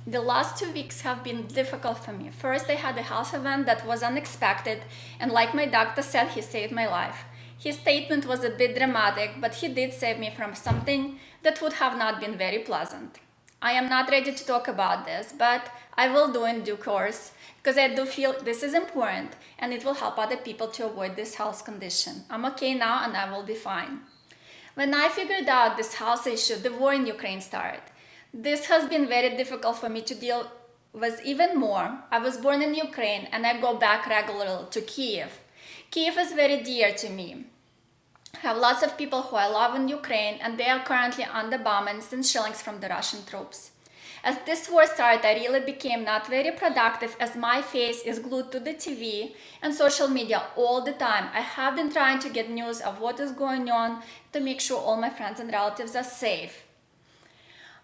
The last 2 weeks have been difficult for me. First, I had a health event that was unexpected, and like my doctor said, he saved my life. His statement was a bit dramatic, but he did save me from something that would have not been very pleasant. I am not ready to talk about this, but I will do in due course because I do feel this is important and it will help other people to avoid this health condition. I'm okay now and I will be fine. When I figured out this health issue, the war in Ukraine started. This has been very difficult for me to deal with even more. I was born in Ukraine and I go back regularly to Kyiv. Kyiv is very dear to me. I have lots of people who I love in Ukraine and they are currently under bombings and shellings from the Russian troops. As this war started, I really became not very productive as my face is glued to the TV and social media all the time. I have been trying to get news of what is going on to make sure all my friends and relatives are safe.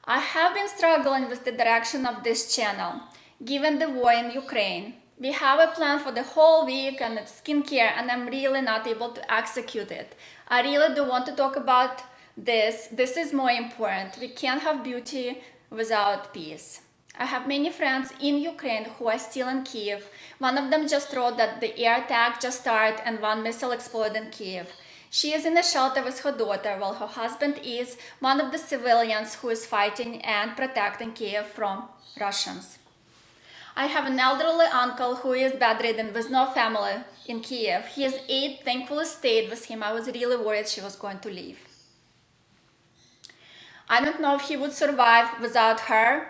I have been struggling with the direction of this channel, given the war in Ukraine. We have a plan for the whole week and it's skincare and I'm really not able to execute it. I really do want to talk about this. This is more important. We can't have beauty without peace. I have many friends in Ukraine who are still in Kyiv. One of them just wrote that the air attack just started and one missile exploded in Kyiv. She is in a shelter with her daughter while her husband is one of the civilians who is fighting and protecting Kyiv from Russians. I have an elderly uncle who is bedridden with no family in Kyiv. His aide thankfully stayed with him. I was really worried she was going to leave. I don't know if he would survive without her.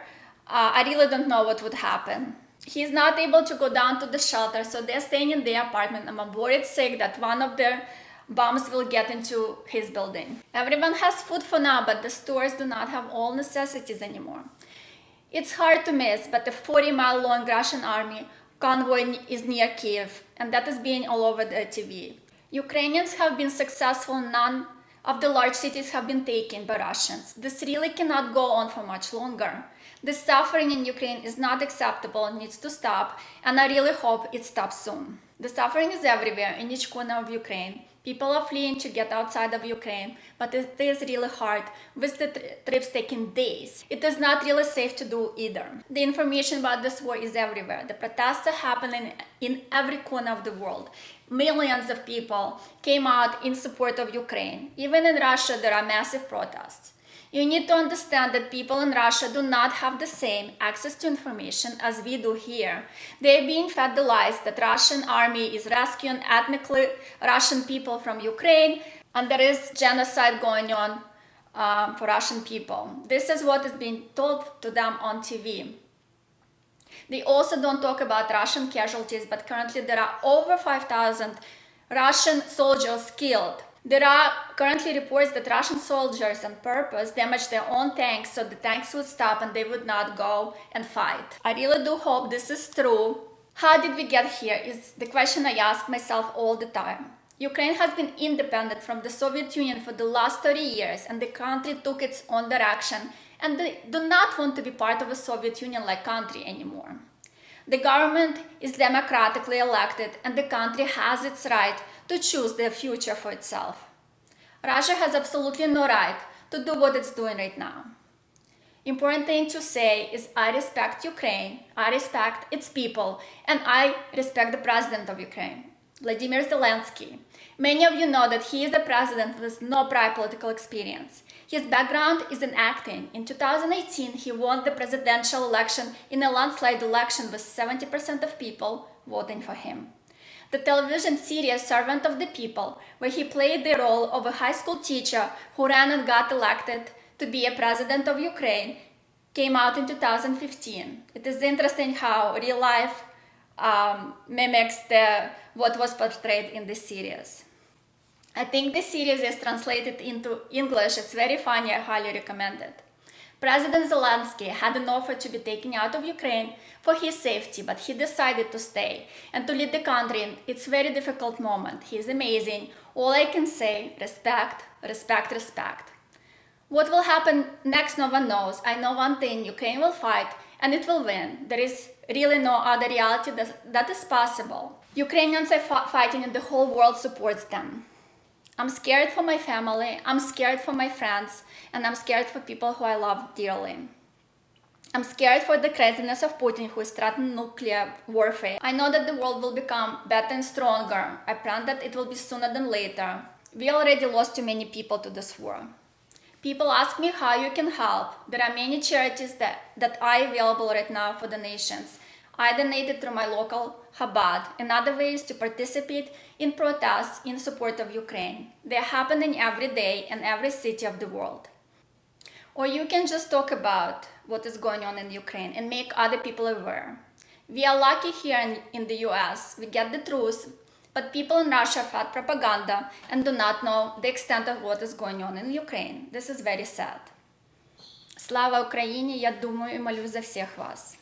I really don't know what would happen. He's not able to go down to the shelter, so they're staying in their apartment. I'm worried sick that one of their bombs will get into his building. Everyone has food for now, but the stores do not have all necessities anymore. It's hard to miss, but the 40-mile-long Russian army convoy is near Kyiv, and that is being all over the TV. Ukrainians have been successful. None of the large cities have been taken by Russians. This really cannot go on for much longer. The suffering in Ukraine is not acceptable and needs to stop, and I really hope it stops soon. The suffering is everywhere, in each corner of Ukraine. People are fleeing to get outside of Ukraine, but it is really hard, with the trips taking days. It is not really safe to do either. The information about this war is everywhere. The protests are happening in every corner of the world. Millions of people came out in support of Ukraine. Even in Russia, there are massive protests. You need to understand that people in Russia do not have the same access to information as we do here. They are being fed the lies that Russian army is rescuing ethnically Russian people from Ukraine and there is genocide going on for Russian people. This is what is being told to them on TV. They also don't talk about Russian casualties, but currently there are over 5,000 Russian soldiers killed. There are currently reports that Russian soldiers on purpose damaged their own tanks so the tanks would stop and they would not go and fight. I really do hope this is true. How did we get here is the question I ask myself all the time. Ukraine has been independent from the Soviet Union for the last 30 years and the country took its own direction and they do not want to be part of a Soviet Union-like country anymore. The government is democratically elected and the country has its right to choose their future for itself. Russia has absolutely no right to do what it's doing right now. Important thing to say is I respect Ukraine, I respect its people, and I respect the president of Ukraine, Vladimir Zelensky. Many of you know that he is a president with no prior political experience. His background is in acting. In 2018, he won the presidential election in a landslide election with 70% of people voting for him. The television series Servant of the People, where he played the role of a high school teacher who ran and got elected to be a president of Ukraine, came out in 2015. It is interesting how real life mimics what was portrayed in this series. I think this series is translated into English. It's very funny. I highly recommend it. President Zelensky had an offer to be taken out of Ukraine for his safety, but he decided to stay and to lead the country in its very difficult moment. He is amazing. All I can say, respect, respect, respect. What will happen next, no one knows. I know one thing, Ukraine will fight and it will win. There is really no other reality that is possible. Ukrainians are fighting and the whole world supports them. I'm scared for my family, I'm scared for my friends, and I'm scared for people who I love dearly. I'm scared for the craziness of Putin, who is threatening nuclear warfare. I know that the world will become better and stronger. I plan that it will be sooner than later. We already lost too many people to this war. People ask me how you can help. There are many charities that are available right now for donations. I donated through my local Chabad. Another way is to participate in protests in support of Ukraine. They are happening every day in every city of the world. Or you can just talk about what is going on in Ukraine and make other people aware. We are lucky here in the US. We get the truth, but people in Russia fed propaganda and do not know the extent of what is going on in Ukraine. This is very sad. Слава Україні! Я думаю і молюсь за всіх вас.